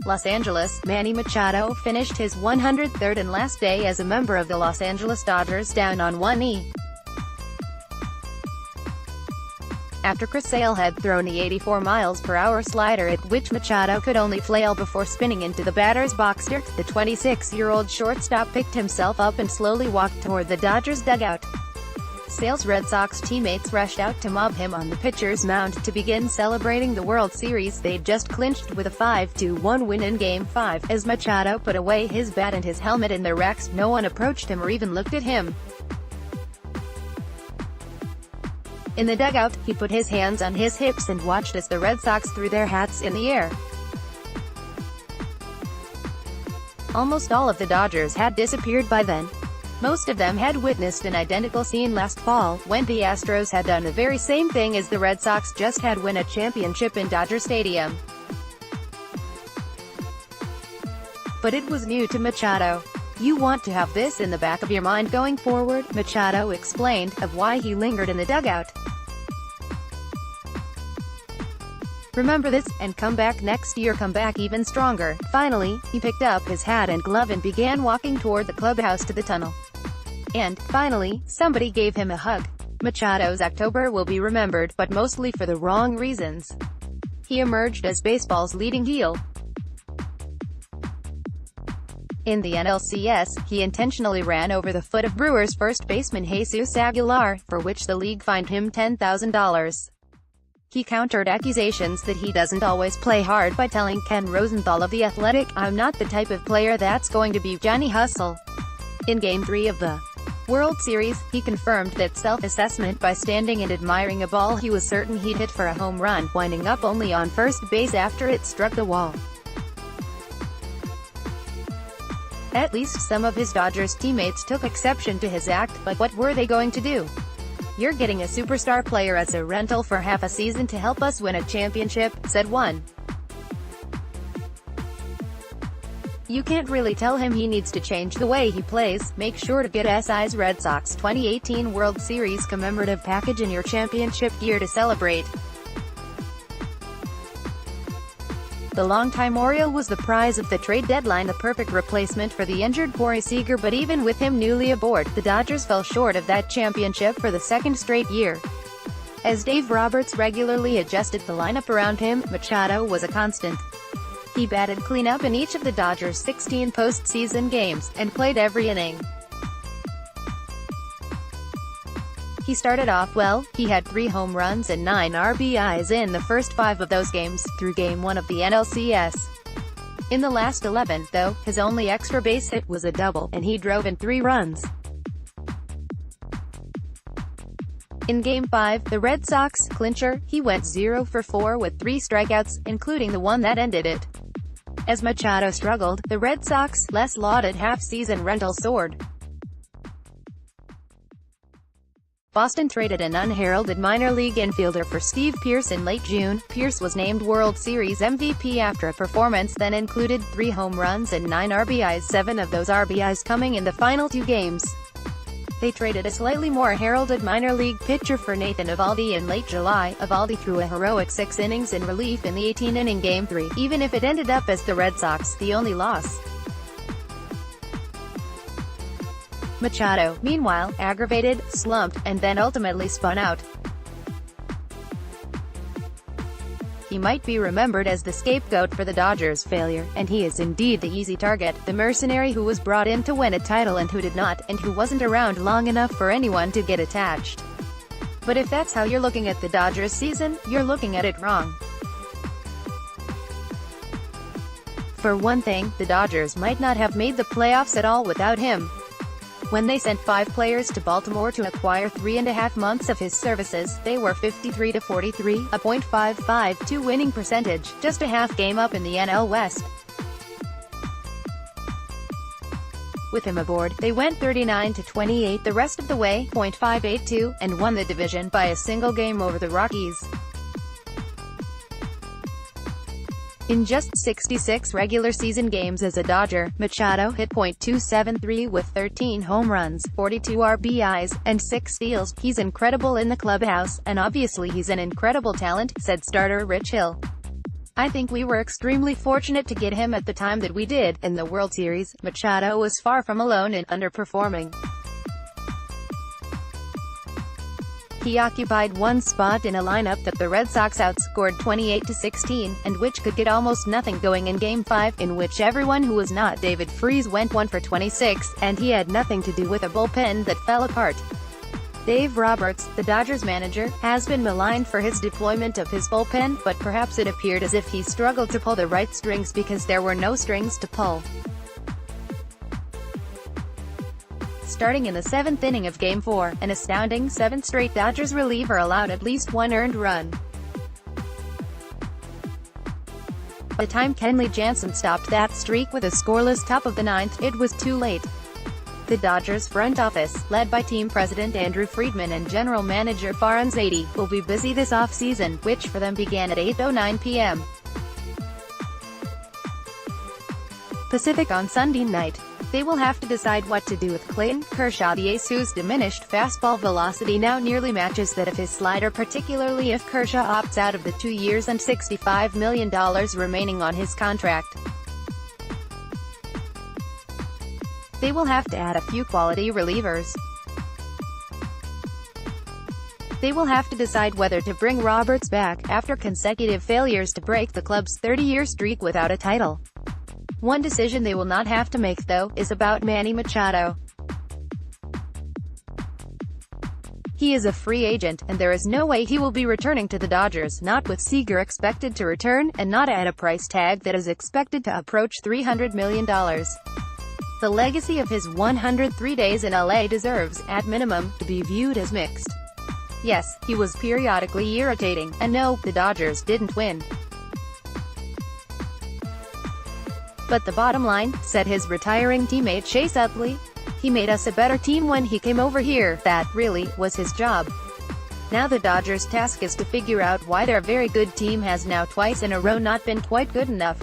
Los Angeles, Manny Machado finished his 103rd and last day as a member of the Los Angeles Dodgers down on one knee. After Chris Sale had thrown the 84 miles per hour slider at which Machado could only flail before spinning into the batter's box, the 26-year-old shortstop picked himself up and slowly walked toward the Dodgers dugout. Sale's Red Sox teammates rushed out to mob him on the pitcher's mound to begin celebrating the World Series they'd just clinched with a 5-1 win in Game 5. As Machado put away his bat and his helmet in their racks, no one approached him or even looked at him. In the dugout, he put his hands on his hips and watched as the Red Sox threw their hats in the air. Almost all of the Dodgers had disappeared by then. Most of them had witnessed an identical scene last fall, when the Astros had done the very same thing as the Red Sox just had win a championship in Dodger Stadium. But it was new to Machado. "You want to have this in the back of your mind going forward," Machado explained, of why he lingered in the dugout. "Remember this, and come back next year, come back even stronger." Finally, he picked up his hat and glove and began walking toward the clubhouse to the tunnel. And, finally, somebody gave him a hug. Machado's October will be remembered, but mostly for the wrong reasons. He emerged as baseball's leading heel. In the NLCS, he intentionally ran over the foot of Brewers first baseman Jesus Aguilar, for which the league fined him $10,000. He countered accusations that he doesn't always play hard by telling Ken Rosenthal of The Athletic, "I'm not the type of player that's going to be Johnny Hustle." In Game 3 of the World Series, he confirmed that self-assessment by standing and admiring a ball he was certain he'd hit for a home run, winding up only on first base after it struck the wall. At least some of his Dodgers teammates took exception to his act, but what were they going to do? "You're getting a superstar player as a rental for half a season to help us win a championship," said one. "You can't really tell him he needs to change the way he plays. Make sure to get SI's Red Sox 2018 World Series commemorative package in your championship gear to celebrate." The longtime Oriole was the prize of the trade deadline, the perfect replacement for the injured Corey Seager, but even with him newly aboard, the Dodgers fell short of that championship for the second straight year. As Dave Roberts regularly adjusted the lineup around him, Machado was a constant. He batted cleanup in each of the Dodgers' 16 postseason games, and played every inning. He started off well. He had 3 home runs and 9 RBIs in the first 5 of those games, through Game 1 of the NLCS. In the last 11, though, his only extra base hit was a double, and he drove in 3 runs. In Game 5, the Red Sox clincher, he went 0 for 4 with 3 strikeouts, including the one that ended it. As Machado struggled, the Red Sox' less lauded half-season rental soared. Boston traded an unheralded minor league infielder for Steve Pearce in late June. Pearce was named World Series MVP after a performance that included 3 home runs and 9 RBIs, 7 of those RBIs coming in the final 2 games. They traded a slightly more heralded minor league pitcher for Nathan Eovaldi in late July. Eovaldi threw a heroic 6 innings in relief in the 18-inning Game 3, even if it ended up as the Red Sox, the only loss. Machado, meanwhile, aggravated, slumped, and then ultimately spun out. He might be remembered as the scapegoat for the Dodgers' failure, and he is indeed the easy target, the mercenary who was brought in to win a title and who did not, and who wasn't around long enough for anyone to get attached. But if that's how you're looking at the Dodgers season, you're looking at it wrong. For one thing, the Dodgers might not have made the playoffs at all without him. When they sent 5 players to Baltimore to acquire 3.5 months of his services, they were 53-43, a .552 winning percentage, just a half game up in the NL West. With him aboard, they went 39-28 the rest of the way, .582, and won the division by a single game over the Rockies. In just 66 regular season games as a Dodger, Machado hit .273 with 13 home runs, 42 RBIs, and 6 steals. "He's incredible in the clubhouse, and obviously he's an incredible talent," said starter Rich Hill. I think we were extremely fortunate to get him at the time that we did. In the World Series, Machado was far from alone in underperforming. He occupied one spot in a lineup that the Red Sox outscored 28-16, and which could get almost nothing going in Game 5, in which everyone who was not David Freese went 1 for 26, and he had nothing to do with a bullpen that fell apart. Dave Roberts, the Dodgers manager, has been maligned for his deployment of his bullpen, but perhaps it appeared as if he struggled to pull the right strings because there were no strings to pull. Starting in the 7th inning of Game 4, an astounding 7th straight Dodgers reliever allowed at least one earned run. By the time Kenley Jansen stopped that streak with a scoreless top of the 9th, it was too late. The Dodgers front office, led by team president Andrew Friedman and general manager Farhan Zaidi, will be busy this off-season, which for them began at 8:09 p.m. Pacific on Sunday night. They will have to decide what to do with Clayton Kershaw, the ace whose diminished fastball velocity now nearly matches that of his slider, particularly if Kershaw opts out of the 2 years and $65 million remaining on his contract. They will have to add a few quality relievers. They will have to decide whether to bring Roberts back, after consecutive failures to break the club's 30-year streak without a title. One decision they will not have to make, though, is about Manny Machado. He is a free agent, and there is no way he will be returning to the Dodgers, not with Seager expected to return, and not at a price tag that is expected to approach $300 million. The legacy of his 103 days in LA deserves, at minimum, to be viewed as mixed. Yes, he was periodically irritating, and no, the Dodgers didn't win. But the bottom line, said his retiring teammate Chase Utley, he made us a better team when he came over here. That, really, was his job. Now the Dodgers' task is to figure out why their very good team has now twice in a row not been quite good enough.